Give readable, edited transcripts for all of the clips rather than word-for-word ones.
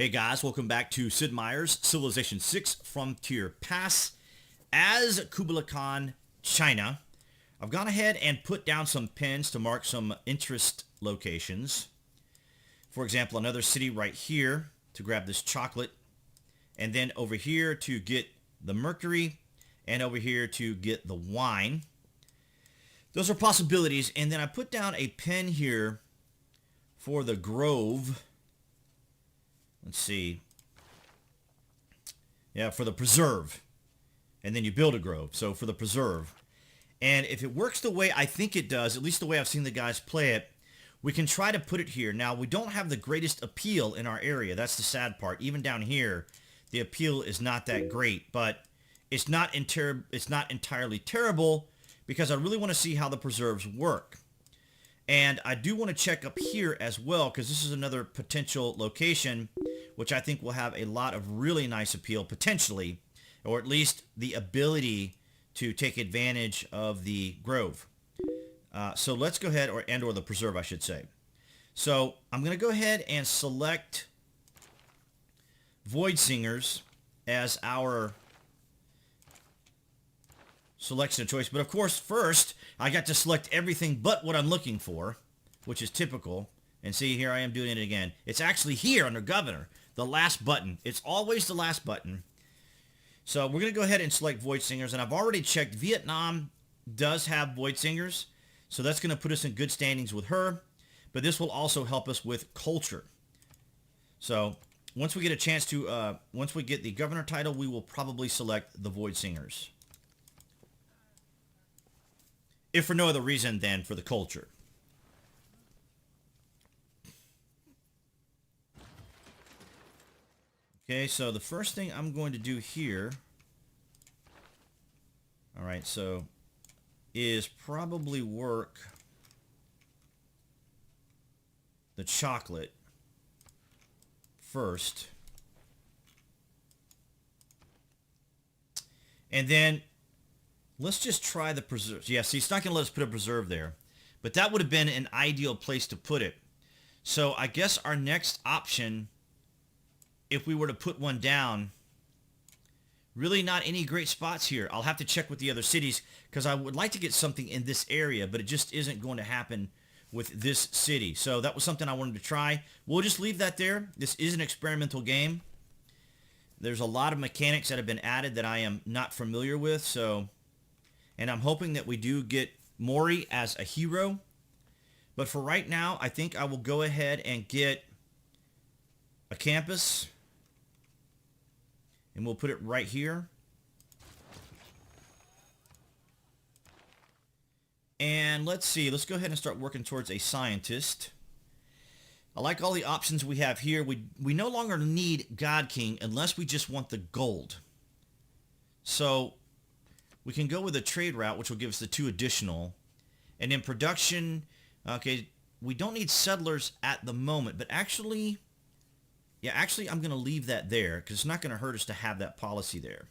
Hey guys, welcome back to Sid Meier's Civilization 6 Frontier Pass. As Kublai Khan, China, I've gone ahead and put down some pins to mark some interest locations. For example, another city right here to grab this chocolate, and then over here to get the mercury, and over here to get the wine. Those are possibilities, and then I put down a pin here for the grove. Let's see. Yeah, for the preserve. And then you build a grove. So for the preserve. And if it works the way I think it does, at least the way I've seen the guys play it, we can try to put it here. Now, we don't have the greatest appeal in our area. That's the sad part. Even down here, the appeal is not that great. But it's not entirely terrible because I really want to see how the preserves work. And I do want to check up here as well because this is another potential location which I think will have a lot of really nice appeal potentially, or at least the ability to take advantage of the grove. So let's go ahead, or the preserve I should say. So I'm going to go ahead and select Void Singers as our selection of choice. But of course, first, I got to select everything but what I'm looking for, which is typical. And see, here I am doing it again. It's actually here under Governor, the last button. It's always the last button. So we're going to go ahead and select Void Singers. And I've already checked Vietnam does have Void Singers. So that's going to put us in good standings with her. But this will also help us with culture. So once we get a chance to, once we get the Governor title, we will probably select the Void Singers. If for no other reason than for the culture. Okay, so the first thing I'm going to do here, all right, so is probably work the chocolate first. And then let's just try the preserves. Yeah, see, it's not going to let us put a preserve there. But that would have been an ideal place to put it. So I guess our next option, if we were to put one down, really not any great spots here. I'll have to check with the other cities because I would like to get something in this area, but it just isn't going to happen with this city. So that was something I wanted to try. We'll just leave that there. This is an experimental game. There's a lot of mechanics that have been added that I am not familiar with, so... And I'm hoping that we do get Mori as a hero. But for right now, I think I will go ahead and get a campus. And we'll put it right here. And let's see. Let's go ahead and start working towards a scientist. I like all the options we have here. We no longer need God King unless we just want the gold. So we can go with a trade route, which will give us the 2 additional. And in production, okay, we don't need settlers at the moment. But actually, yeah, actually I'm going to leave that there because it's not going to hurt us to have that policy there.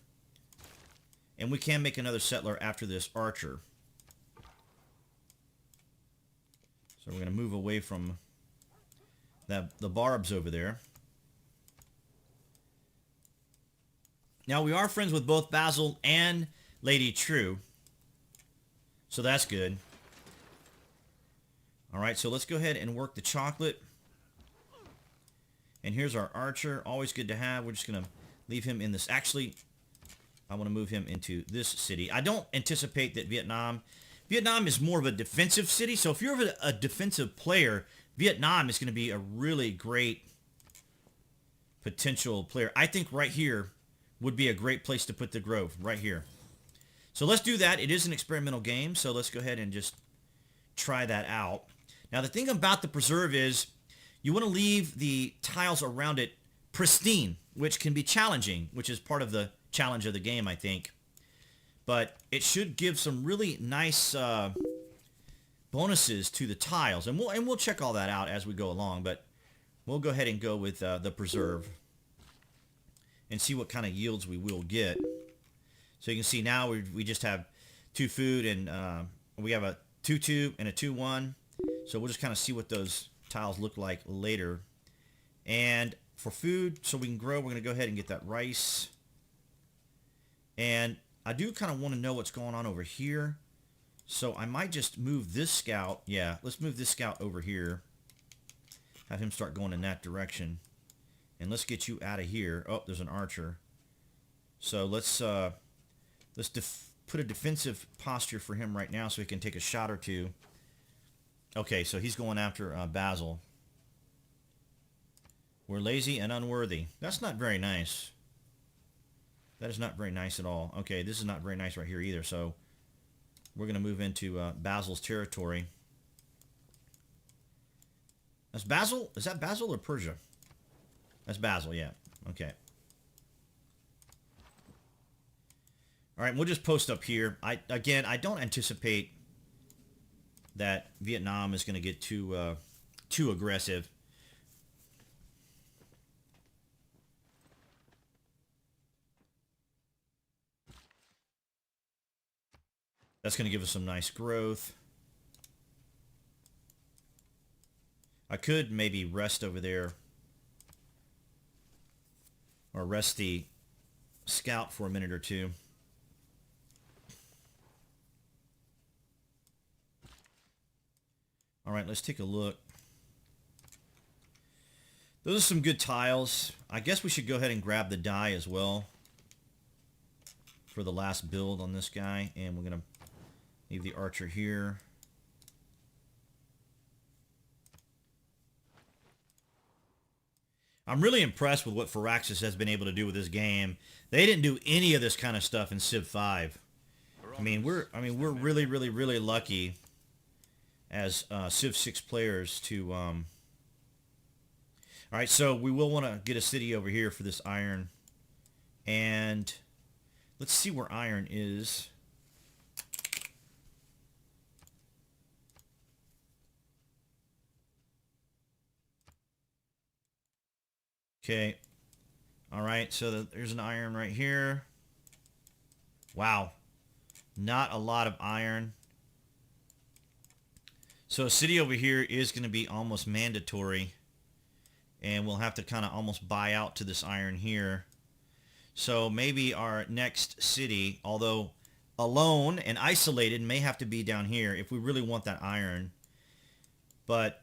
And we can make another settler after this archer. So we're going to move away from the barbs over there. Now, we are friends with both Basil and Lady True. So that's good. Alright, so let's go ahead and work the chocolate. And here's our archer. Always good to have. We're just going to leave him in this. Actually, I want to move him into this city. I don't anticipate that Vietnam is more of a defensive city. So if you're a defensive player, Vietnam is going to be a really great potential player. I think right here would be a great place to put the grove. Right here. So let's do that. It is an experimental game, so let's go ahead and just try that out. Now, the thing about the preserve is you want to leave the tiles around it pristine, which can be challenging, which is part of the challenge of the game, I think. But it should give some really nice bonuses to the tiles, and we'll check all that out as we go along. But we'll go ahead and go with the preserve and see what kind of yields we will get. So you can see now we just have 2 food, and we have a 2-2 and a 2-1. So we'll just kind of see what those tiles look like later. And for food so we can grow, we're going to go ahead and get that rice. And I do kind of want to know what's going on over here. So I might just move this scout. Yeah, let's move this scout over here. Have him start going in that direction. And let's get you out of here. Oh, there's an archer. So let's put a defensive posture for him right now so he can take a shot or two. Okay, so he's going after Basil. We're lazy and unworthy. That's not very nice. That is not very nice at all. Okay, this is not very nice right here either. So we're going to move into Basil's territory. That's Basil? Is that Basil or Persia? That's Basil, yeah. Okay. All right, we'll just post up here. Again, I don't anticipate that Vietnam is going to get too aggressive. That's going to give us some nice growth. I could maybe rest over there, or rest the scout for a minute or two. All right, let's take a look. Those are some good tiles. I guess we should go ahead and grab the die as well for the last build on this guy. And we're going to leave the archer here. I'm really impressed with what Firaxis has been able to do with this game. They didn't do any of this kind of stuff in Civ 5. I mean, we're really, really, really lucky as Civ 6 players to... All right, so we will want to get a city over here for this iron. And let's see where iron is. Okay. All right, so there's an iron right here. Wow. Not a lot of iron. So a city over here is going to be almost mandatory. And we'll have to kind of almost buy out to this iron here. So maybe our next city, although alone and isolated, may have to be down here if we really want that iron. But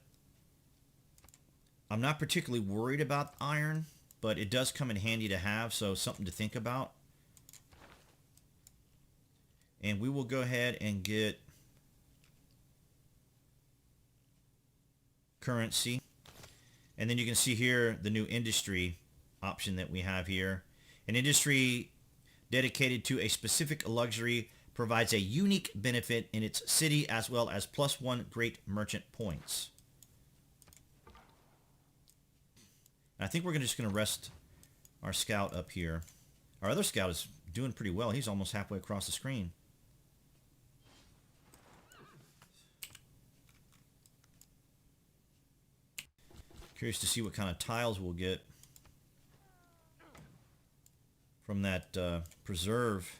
I'm not particularly worried about iron, but it does come in handy to have, so something to think about. And we will go ahead and get currency. And then you can see here the new industry option that we have here. An industry dedicated to a specific luxury provides a unique benefit in its city as well as +1 great merchant points. I think we're just going to rest our scout up here. Our other scout is doing pretty well. He's almost halfway across the screen. Curious to see what kind of tiles we'll get from that preserve.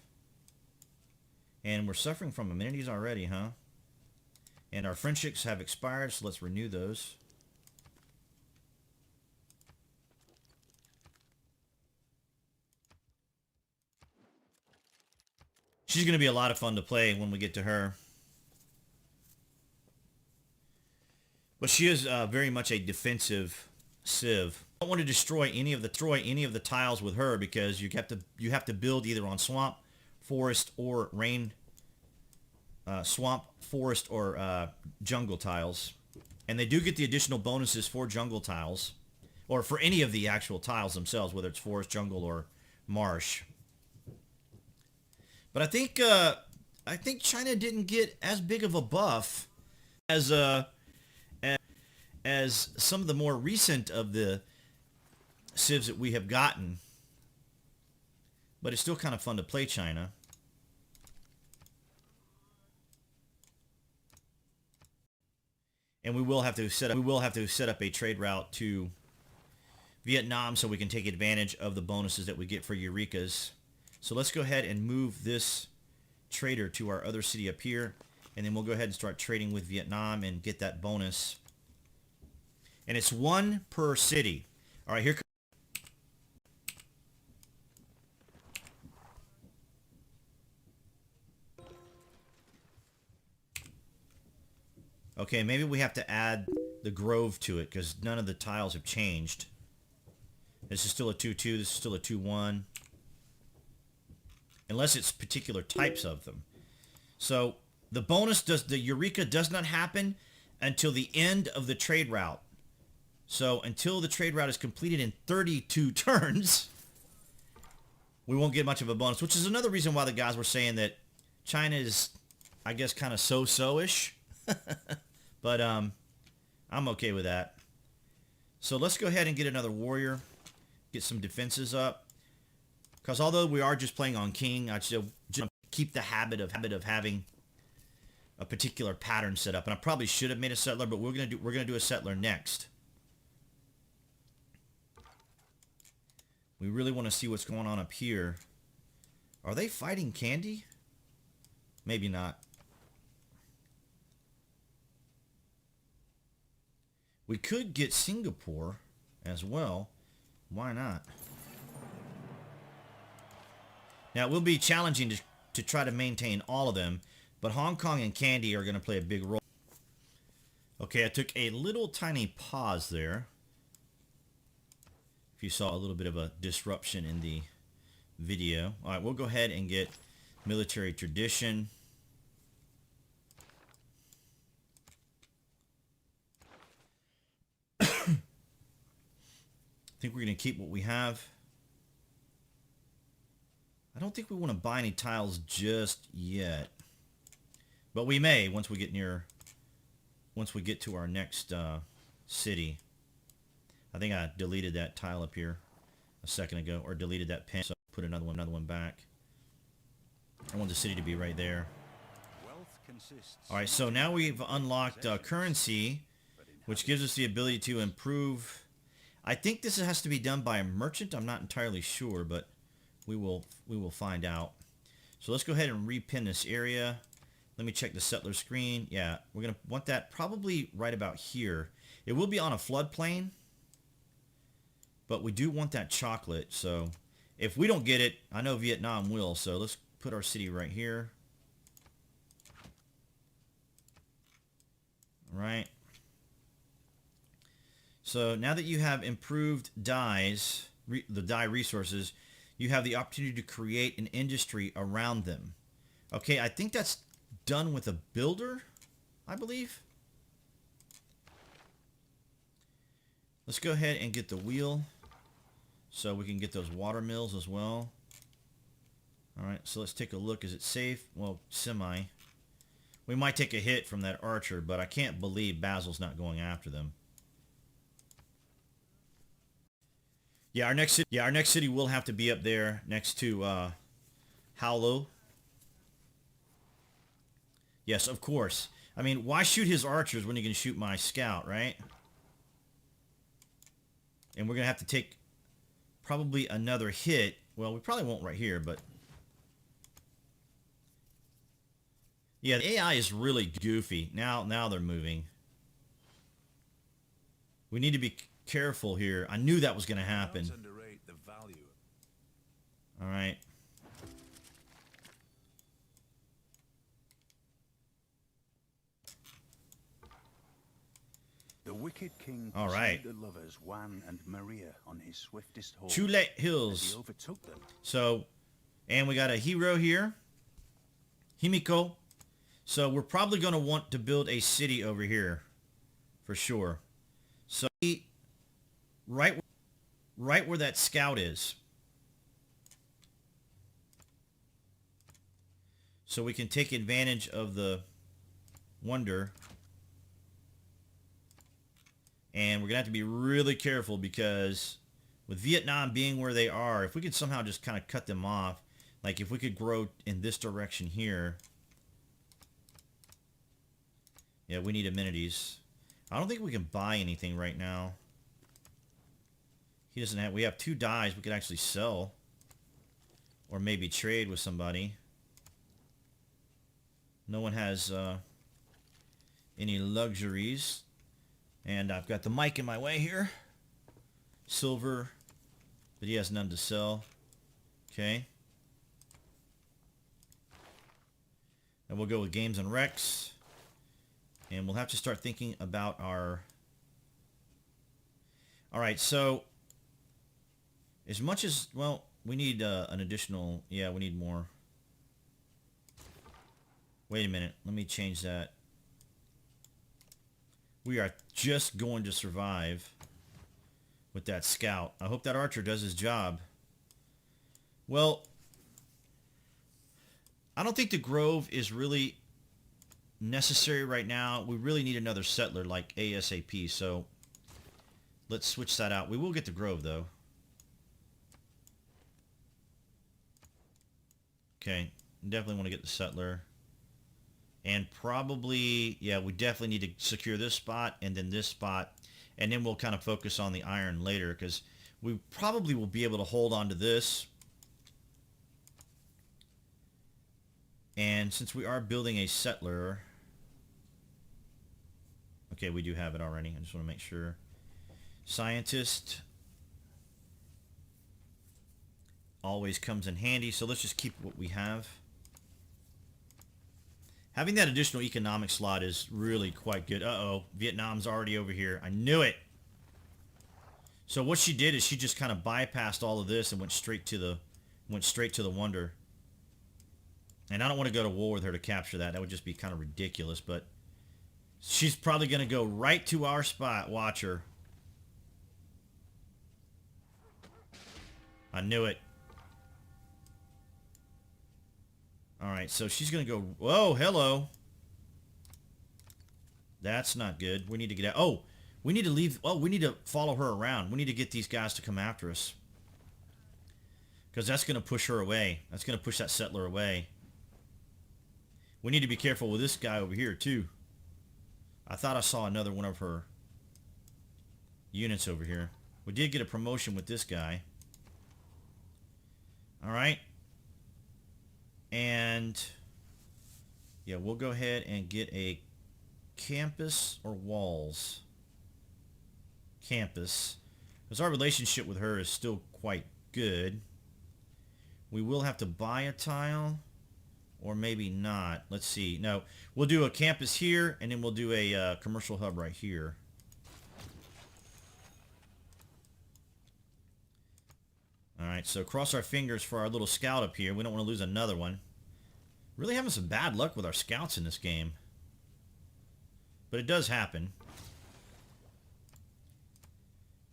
And we're suffering from amenities already, huh? And our friendships have expired, so let's renew those. She's going to be a lot of fun to play when we get to her. But she is very much a defensive civ. I don't want to destroy any of the tiles with her because you have to build either on swamp, forest, or rain. Swamp, forest, or jungle tiles. And they do get the additional bonuses for jungle tiles, or for any of the actual tiles themselves, whether it's forest, jungle, or marsh. But I think China didn't get as big of a buff as some of the more recent of the civs that we have gotten. But it's still kind of fun to play China. And we will have to set up a trade route to Vietnam so we can take advantage of the bonuses that we get for Eurekas. So let's go ahead and move this trader to our other city up here, and then we'll go ahead and start trading with Vietnam and get that bonus. And it's 1 per city. All right, here. Okay, maybe we have to add the grove to it because none of the tiles have changed. This is still a 2-2. This is still a 2-1. Unless it's particular types of them. So the bonus the Eureka does not happen until the end of the trade route. So until the trade route is completed in 32 turns, we won't get much of a bonus, which is another reason why the guys were saying that China is, I guess, kind of so-so-ish. But I'm okay with that. So let's go ahead and get another warrior. Get some defenses up. Because although we are just playing on king, I just keep the habit of having a particular pattern set up. And I probably should have made a settler, but we're gonna do a settler next. We really want to see what's going on up here. Are they fighting Candy? Maybe not. We could get Singapore as well. Why not? Now, it will be challenging to try to maintain all of them, but Hong Kong and Candy are going to play a big role. Okay, I took a little tiny pause there. If you saw a little bit of a disruption in the video. All right, we'll go ahead and get military tradition. I think we're going to keep what we have. I don't think we want to buy any tiles just yet. But we may once we get to our next city. I think I deleted that tile up here a second ago, or deleted that pin, so put another one back. I want the city to be right there. Alright, so now we've unlocked currency, which gives us the ability to improve. I think this has to be done by a merchant. I'm not entirely sure, but we will find out. So let's go ahead and repin this area. Let me check the settler screen. Yeah, we're going to want that probably right about here. It will be on a floodplain, but we do want that chocolate. So if we don't get it, I know Vietnam will. So let's put our city right here. All right. So now that you have improved dyes, the dye resources, you have the opportunity to create an industry around them. Okay, I think that's done with a builder, I believe. Let's go ahead and get the wheel so we can get those water mills as well. All right, so let's take a look. Is it safe? Well, semi. We might take a hit from that archer, but I can't believe Basil's not going after them. Yeah, our next city will have to be up there next to Howlo. Yes, of course. I mean, why shoot his archers when you can shoot my scout, right? And we're going to have to take probably another hit. Well, we probably won't right here, but... Yeah, the AI is really goofy. Now they're moving. We need to be careful here. I knew that was going to happen. All right. The wicked king all right. the lovers Juan and Maria on his swiftest horse. Chulette Hills. He overtook them. So, and we got a hero here. Himiko. So we're probably going to want to build a city over here for sure. So right where that scout is. So we can take advantage of the wonder. And we're going to have to be really careful because with Vietnam being where they are, if we could somehow just kind of cut them off, like if we could grow in this direction here. Yeah, we need amenities. I don't think we can buy anything right now. He doesn't have... We have 2 dyes we could actually sell. Or maybe trade with somebody. No one has any luxuries. And I've got the mic in my way here. Silver. But he has none to sell. Okay. And we'll go with Games and Rex. And we'll have to start thinking about our... All right, so as much as, well, we need an additional, yeah, we need more. Wait a minute, let me change that. We are just going to survive with that scout. I hope that archer does his job. Well, I don't think the grove is really necessary right now. We really need another settler like ASAP, so let's switch that out. We will get the grove, though. Okay, definitely want to get the settler. And probably, yeah, we definitely need to secure this spot and then this spot. And then we'll kind of focus on the iron later, because we probably will be able to hold on to this. And since we are building a settler... Okay, we do have it already. I just want to make sure. Scientist always comes in handy, so let's just keep what we have. Having that additional economic slot is really quite good. Uh-oh, Vietnam's already over here. I knew it. So what she did is she just kind of bypassed all of this and went straight to the Wonder. And I don't want to go to war with her to capture that. That would just be kind of ridiculous, but she's probably going to go right to our spot. Watch her. I knew it. Alright, so she's going to go... Whoa, hello. That's not good. We need to get out. Oh, we need to leave... Oh, we need to follow her around. We need to get these guys to come after us. Because that's going to push her away. That's going to push that settler away. We need to be careful with this guy over here, too. I thought I saw another one of her units over here. We did get a promotion with this guy. Alright. And yeah, we'll go ahead and get a campus or walls. Campus. Because our relationship with her is still quite good. We will have to buy a tile. Or maybe not. Let's see. No, we'll do a campus here, and then we'll do a commercial hub right here. Alright, so cross our fingers for our little scout up here. We don't want to lose another one. Really having some bad luck with our scouts in this game. But it does happen.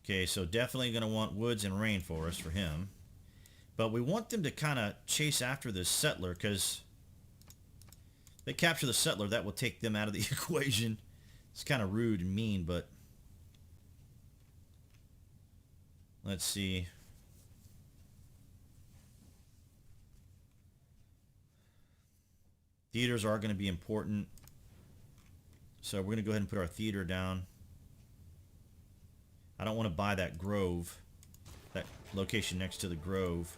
Okay, so definitely going to want woods and rainforest for him. But we want them to kind of chase after this settler, because if they capture the settler, that will take them out of the equation. It's kind of rude and mean, but let's see. Theaters are going to be important. So we're going to go ahead and put our theater down. I don't want to buy that grove. That location next to the grove.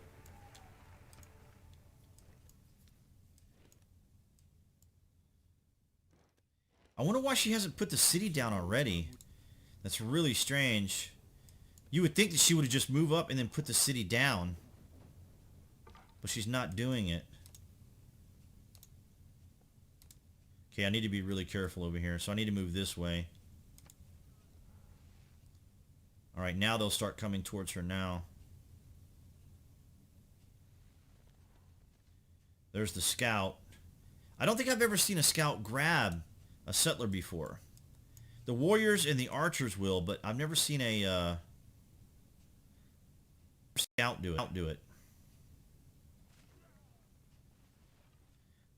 I wonder why she hasn't put the city down already. That's really strange. You would think that she would have just moved up and then put the city down. But she's not doing it. Okay, I need to be really careful over here. So I need to move this way. Alright, now they'll start coming towards her now. There's the scout. I don't think I've ever seen a scout grab a settler before. The warriors and the archers will, but I've never seen a scout do it.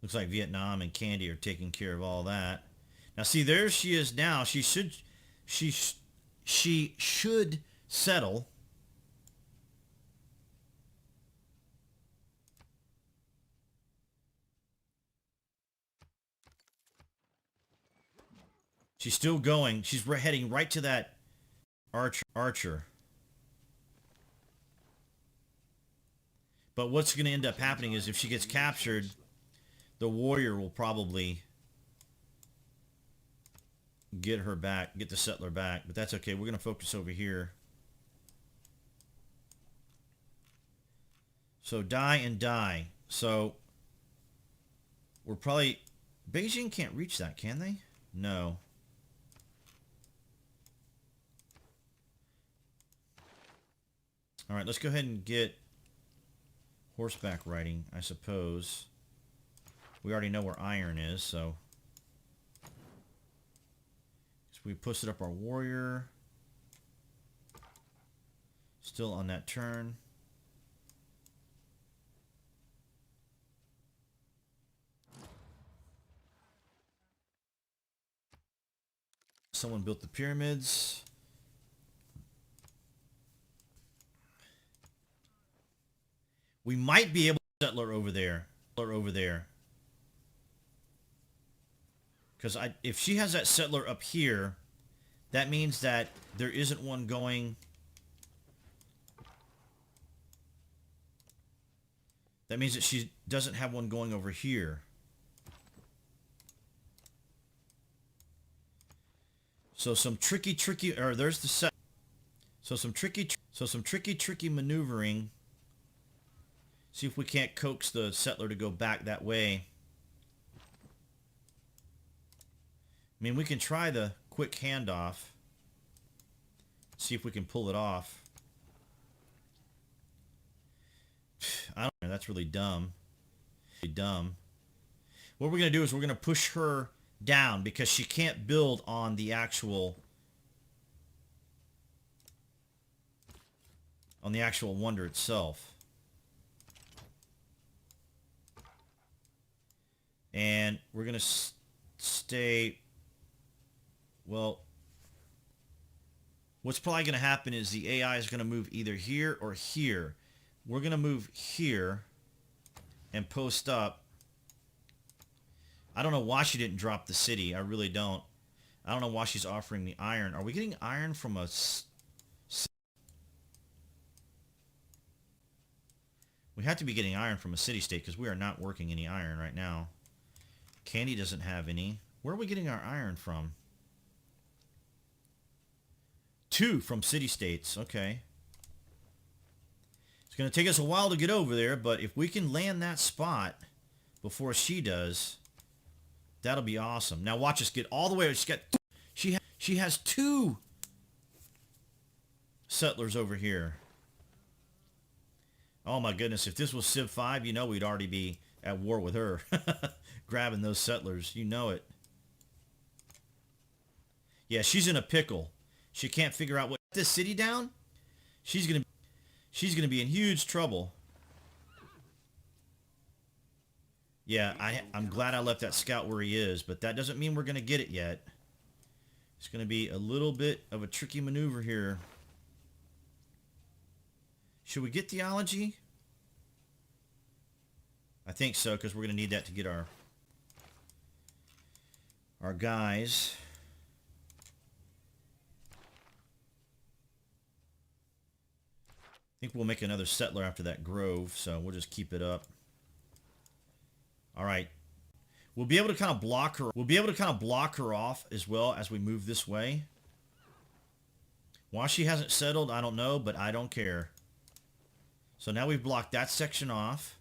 Looks like Vietnam and Candy are taking care of all that. Now see, there she is now. She should settle. She's still going. She's heading right to that archer. But what's going to end up happening is if she gets captured, the warrior will probably get her back, get the settler back. But that's okay. We're going to focus over here. So die and die. So we're probably... Beijing can't reach that, can they? No. All right, let's go ahead and get horseback riding, I suppose. We already know where iron is, so we posted up our warrior. Still on that turn. Someone built the pyramids. We might be able to settler over there. Because if she has that settler up here, that means that there isn't one going. That means that she doesn't have one going over here. So some tricky, or there's the set. So some tricky maneuvering. See if we can't coax the settler to go back that way. I mean, we can try the quick handoff. See if we can pull it off. I don't know. That's really dumb. What we're going to do is we're going to push her down because she can't build on the actual wonder itself. And we're going to stay. Well, what's probably going to happen is the AI is going to move either here or here. We're going to move here and post up. I don't know why she didn't drop the city. I really don't. I don't know why she's offering the iron. Are we getting iron from a... We have to be getting iron from a city-state because we are not working any iron right now. Candy doesn't have any. Where are we getting our iron from? 2 from city-states. Okay. It's going to take us a while to get over there, but if we can land that spot before she does, that'll be awesome. Now watch us get all the way. She has 2 settlers over here. Oh my goodness, if this was Civ 5, you know we'd already be at war with her. Grabbing those settlers, you know it. Yeah, she's in a pickle. She can't figure out what this city down. She's gonna be in huge trouble. Yeah, I'm glad I left that scout where he is, but that doesn't mean we're gonna get it yet. It's gonna be a little bit of a tricky maneuver here. Should we get theology? I think so, because we're gonna need that to get our guys. I think we'll make another settler after that grove, so we'll just keep it up. All right. We'll be able to kind of block her. We'll be able to kind of block her off as well as we move this way. Why she hasn't settled, I don't know, but I don't care. So now we've blocked that section off.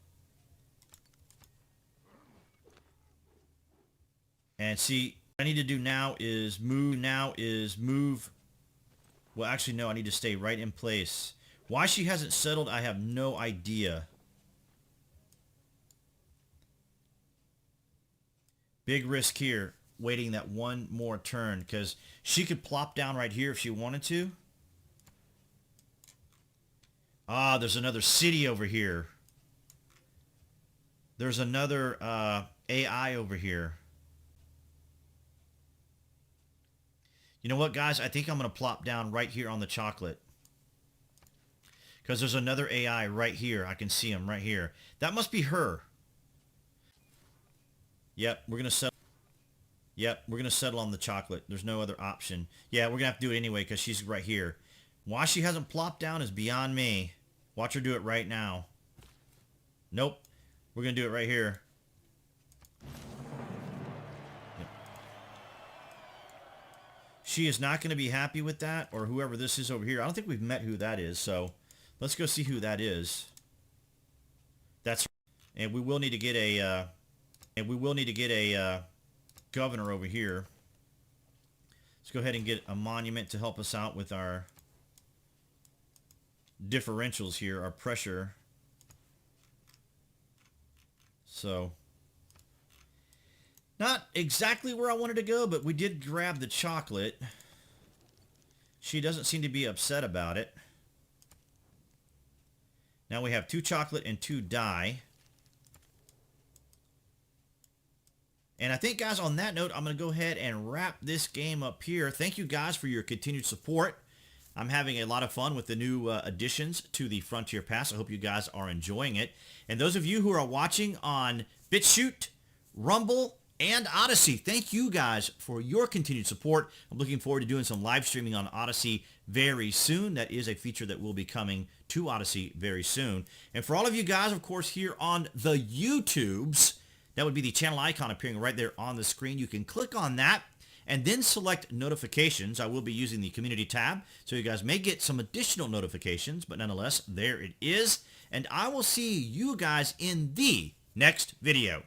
And see, what I need to do now is move. Well, actually, no, I need to stay right in place. Why she hasn't settled, I have no idea. Big risk here, waiting that one more turn, because she could plop down right here if she wanted to. Ah, there's another city over here. There's another AI over here. You know what, guys? I think I'm going to plop down right here on the chocolate. Because there's another AI right here. I can see him right here. That must be her. Yep, we're going to settle. Yep, we're going to settle on the chocolate. There's no other option. Yeah, we're going to have to do it anyway because she's right here. Why she hasn't plopped down is beyond me. Watch her do it right now. Nope. We're going to do it right here. Yep. She is not going to be happy with that, or whoever this is over here. I don't think we've met who that is, so let's go see who that is. That's her. And we will need to get a governor over here. Let's go ahead and get a monument to help us out with our differentials here, our pressure. So, not exactly where I wanted to go, but we did grab the chocolate. She doesn't seem to be upset about it. Now we have 2 chocolate and 2 dye. And I think, guys, on that note, I'm going to go ahead and wrap this game up here. Thank you, guys, for your continued support. I'm having a lot of fun with the new additions to the Frontier Pass. I hope you guys are enjoying it. And those of you who are watching on BitChute, Rumble, and Odyssey, thank you guys for your continued support. I'm looking forward to doing some live streaming on Odyssey very soon. That is a feature that will be coming to Odyssey very soon. And for all of you guys, of course, here on the YouTubes, that would be the channel icon appearing right there on the screen. You can click on that and then select notifications. I will be using the community tab, so you guys may get some additional notifications, but nonetheless, there it is. And I will see you guys in the next video.